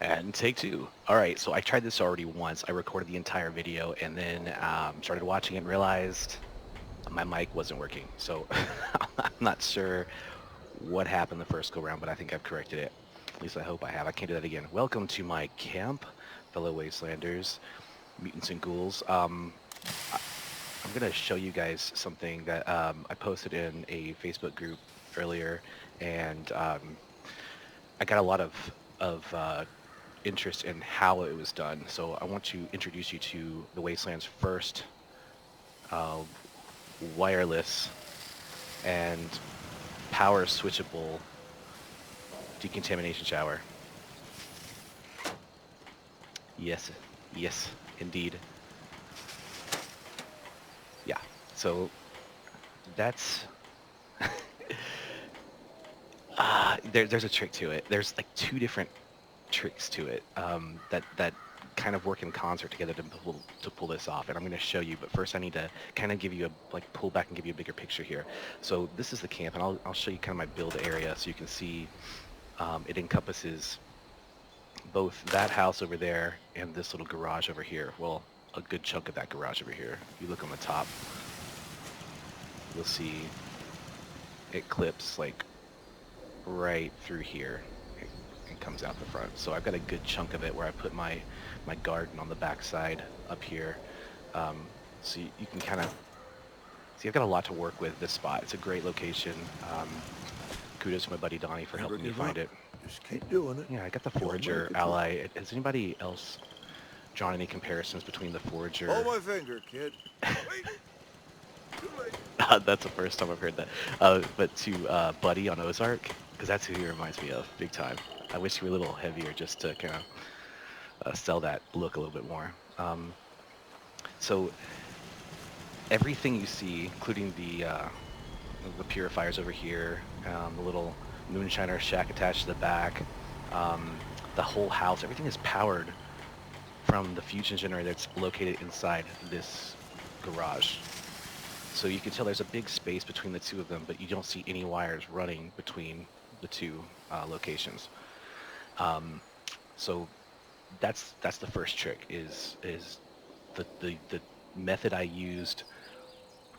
And take two. All right, so I tried this already once. I recorded the entire video and then started watching it and realized my mic wasn't working. So I'm not sure what happened the first go round, but I think I've corrected it. At least I hope I have. I can't do that again. Welcome to my camp, fellow Wastelanders, mutants and ghouls. I'm going to show you guys something that I posted in a Facebook group earlier, and I got a lot of interest in how it was done. So I want to introduce you to the Wasteland's first uh, wireless and power switchable decontamination shower. Yes, yes, indeed. Yeah. So that's there's a trick to it. There's like two different tricks to it that kind of work in concert together to pull this off, and I'm going to show you. But first, I need to kind of give you a pull back and give you a bigger picture here. So this is the camp, and I'll show you kind of my build area so you can see it encompasses both that house over there and this little garage over here. Well, a good chunk of that garage over here. If you look on the top, you'll see it clips like right through here and comes out the front. So I've got a good chunk of it where I put my garden on the back side up here. So you can kind of see I've got a lot to work with this spot. It's a great location. Kudos to my buddy Donnie for helping me find it. Just keep doing it. Yeah, I got the You'll Forager make it. ally. Has anybody else drawn any comparisons between the Forager? Hold my finger, kid. Wait. Too late. That's the first time I've heard that. But to Buddy on Ozark, because that's who he reminds me of, big time. I wish he were a little heavier just to kind of sell that look a little bit more. So everything you see, including the purifiers over here, the little moonshiner shack attached to the back, the whole house, everything is powered from the fusion generator that's located inside this garage. So you can tell there's a big space between the two of them, but you don't see any wires running between the two locations. So that's the first trick is the method I used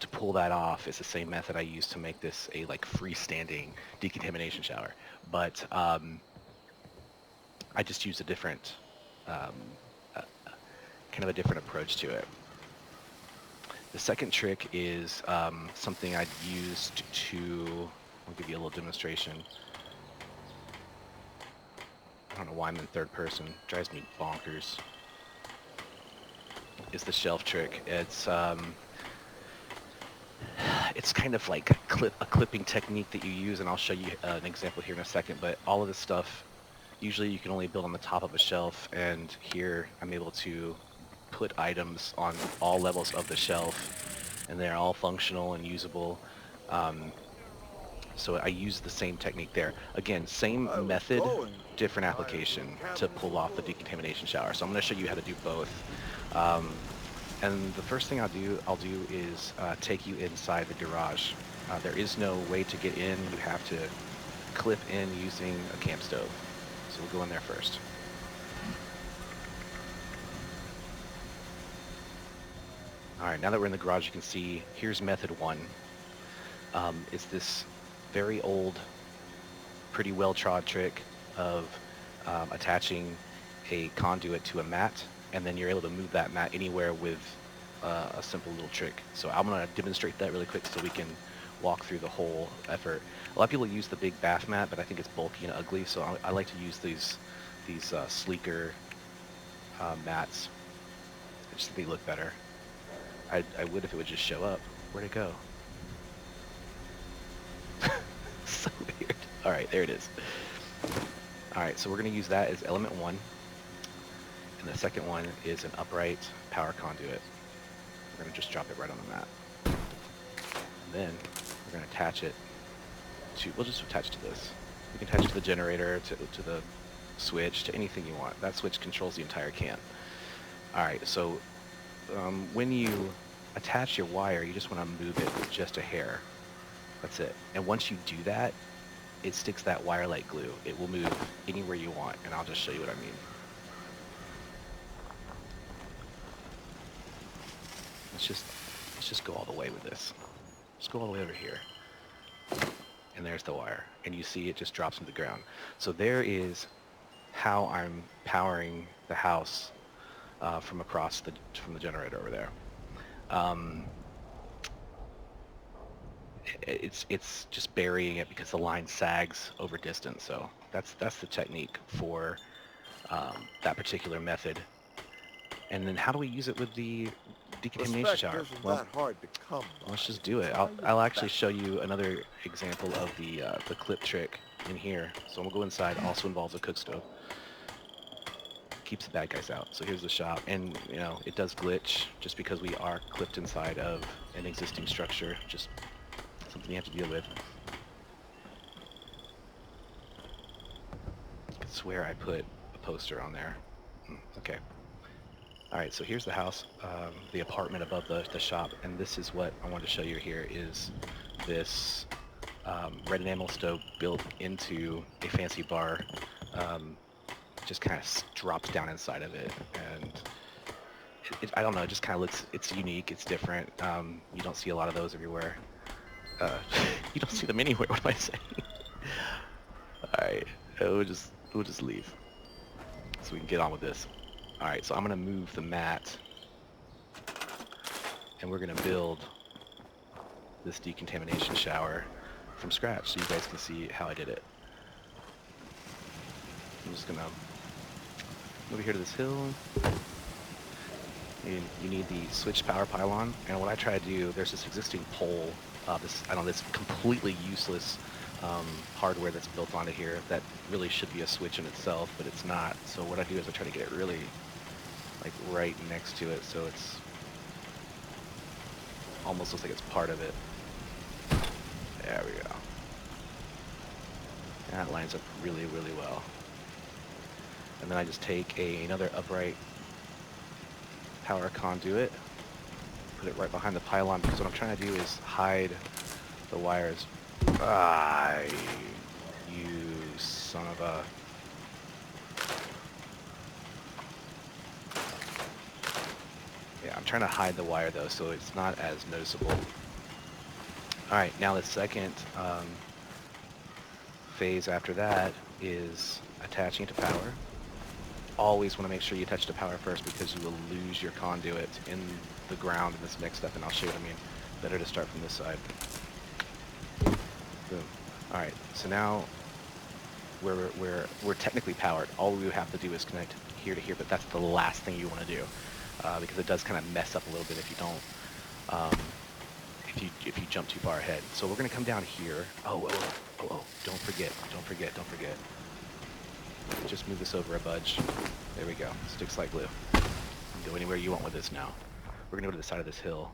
to pull that off is the same method I used to make this a like freestanding decontamination shower, but I just used a different kind of a different approach to it. The second trick is something I'd used to, I'll give you a little demonstration. I don't know why I'm in third person, it drives me bonkers. Is the shelf trick. It's kind of like a clipping technique that you use, and I'll show you an example here in a second, but all of this stuff, usually you can only build on the top of a shelf, and here I'm able to put items on all levels of the shelf, and they're all functional and usable. So I use the same technique there. Again, same method, different application to pull off the decontamination shower. So I'm going to show you how to do both. And the first thing I'll do is take you inside the garage. There is no way to get in. You have to clip in using a camp stove. So we'll go in there first. All right, now that we're in the garage, you can see here's method one. It's this very old, pretty well-trod trick of attaching a conduit to a mat, and then you're able to move that mat anywhere with a simple little trick. So I'm going to demonstrate that really quick so we can walk through the whole effort. A lot of people use the big bath mat, but I think it's bulky and ugly, so I like to use these sleeker mats. I just think they look better. I would if it would just show up. Where'd it go? So weird. All right, there it is. All right, so we're going to use that as element one. And the second one is an upright power conduit. We're going to just drop it right on the mat. And then we're going to attach it to, we'll just attach it to this. You can attach it to the generator, to the switch, to anything you want. That switch controls the entire can. All right, so when you attach your wire, you just want to move it just a hair. That's it. And once you do that, it sticks that wire like glue. It will move anywhere you want, and I'll just show you what I mean. let's just go all the way with this. Let's go all the way over here. And there's the wire. And you see it just drops into the ground. So there is how I'm powering the house from across from the generator over there. Um, it's just burying it because the line sags over distance. So that's the technique for that particular method. And then how do we use it with the decontamination Respect shower? isn't Well, that hard to come by. let's just do it. I'll actually show you another example of the clip trick in here. So I'm gonna go inside. Also involves a cook stove. Keeps the bad guys out. So here's the shop, and you know it does glitch just because we are clipped inside of an existing structure. Just something you have to deal with. I swear I put a poster on there. Okay. All right, so here's the house, the apartment above the shop, and this is what I wanted to show you here is this red enamel stove built into a fancy bar. Just kind of drops down inside of it, and I don't know, it just kind of looks, it's unique, it's different. You don't see a lot of those everywhere. You don't see them anywhere, what am I saying? Alright, we'll just leave, so we can get on with this. Alright, so I'm going to move the mat, and we're going to build this decontamination shower from scratch, so you guys can see how I did it. I'm just going to over here to this hill. You need the switched power pylon, and what I try to do, there's this existing pole, this completely useless hardware that's built onto here that really should be a switch in itself, but it's not. So what I do is I try to get it really like right next to it, so it's almost looks like it's part of it. There we go. And that lines up really, really well. And then I just take another upright power conduit, put it right behind the pylon, because what I'm trying to do is hide the wires. You son of a... Yeah, I'm trying to hide the wire though, so it's not as noticeable. Alright, now the second phase after that is attaching it to power. Always want to make sure you touch the power first, because you will lose your conduit in the ground in this next step, and I'll show you what I mean. Better to start from this side. Boom. Alright, so now we're technically powered. All we would have to do is connect here to here, but that's the last thing you want to do, because it does kind of mess up a little bit if you don't, if you jump too far ahead. So we're going to come down here. Oh, don't forget. Just move this over a budge. There we go. Sticks like glue. You can go anywhere you want with this now. We're going to go to the side of this hill.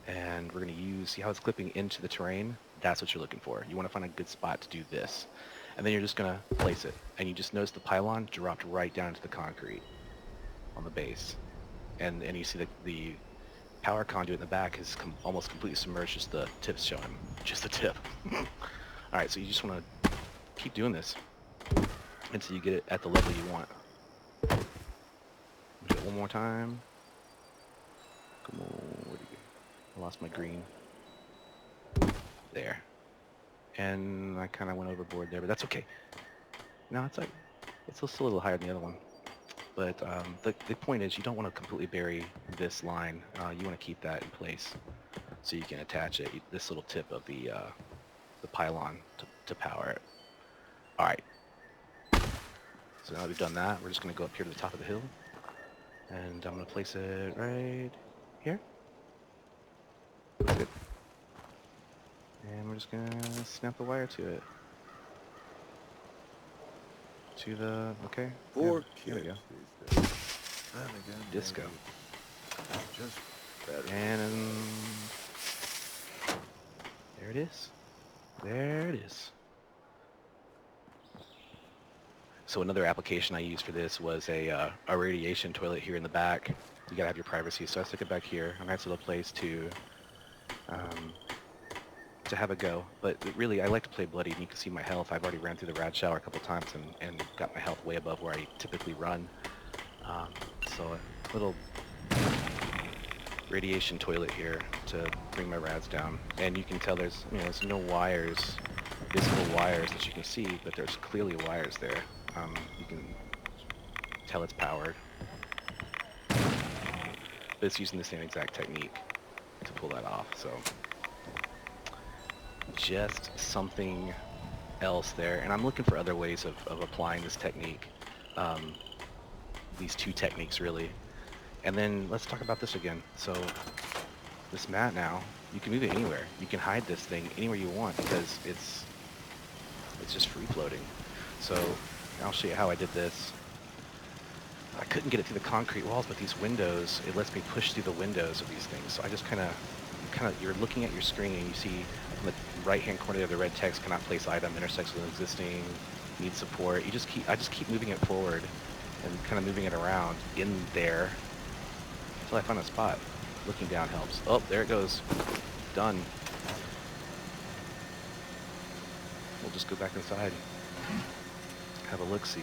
And we're going to use, see how it's clipping into the terrain? That's what you're looking for. You want to find a good spot to do this. And then you're just going to place it. And you just notice the pylon dropped right down into the concrete on the base. And you see the power conduit in the back is almost completely submerged, just the tip's showing. Just the tip. Alright, so you just want to keep doing this until you get it at the level you want. Do it one more time. Come on, where'd you go? I lost my green. There. And I kind of went overboard there, but that's okay. No, it's like, it's still a little higher than the other one. But the point is, you don't want to completely bury this line. You want to keep that in place so you can attach it, this little tip of the pylon to power it. Alright, so now that we've done that, we're just going to go up here to the top of the hill, and I'm going to place it right here. That's it. And we're just going to snap the wire to it. To the, okay. Poor Here we kids go. these days. And again, Disco. maybe just better. And there it is. There it is. So another application I used for this was a radiation toilet here in the back. You gotta have your privacy, so I stuck it back here. A nice little place to have a go. But really, I like to play bloody, and you can see my health. I've already ran through the rad shower a couple times and got my health way above where I typically run. So a little radiation toilet here to bring my rads down. And you can tell there's, there's no wires, visible wires that you can see, but there's clearly wires there. You can tell it's powered. But it's using the same exact technique to pull that off, so just something else there. And I'm looking for other ways of applying this technique, these two techniques really. And then let's talk about this again. So this mat now, you can move it anywhere. You can hide this thing anywhere you want because it's just free floating. So I'll show you how I did this. I couldn't get it through the concrete walls, but these windows, it lets me push through the windows of these things. So I just you're looking at your screen and you see on the right-hand corner of the red text, cannot place item, intersects with existing, needs support. I just keep moving it forward and kind of moving it around in there until I find a spot. Looking down helps. Oh, there it goes. Done. We'll just go back inside. Have a look-see.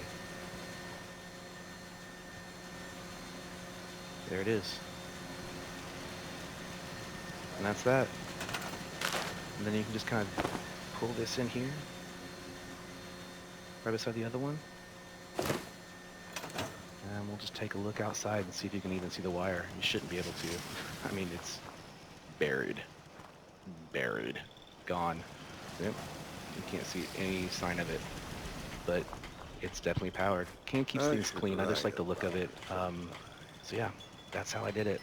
There it is. And that's that. And then you can just kind of pull this in here, right beside the other one. And we'll just take a look outside and see if you can even see the wire. You shouldn't be able to. I mean, it's buried. Buried. Gone. Yep. You can't see any sign of it. But it's definitely powered. Can't keep things clean. I just like the look of it. So yeah, that's how I did it.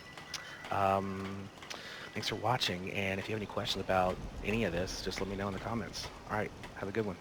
Thanks for watching, and if you have any questions about any of this, just let me know in the comments. All right, have a good one.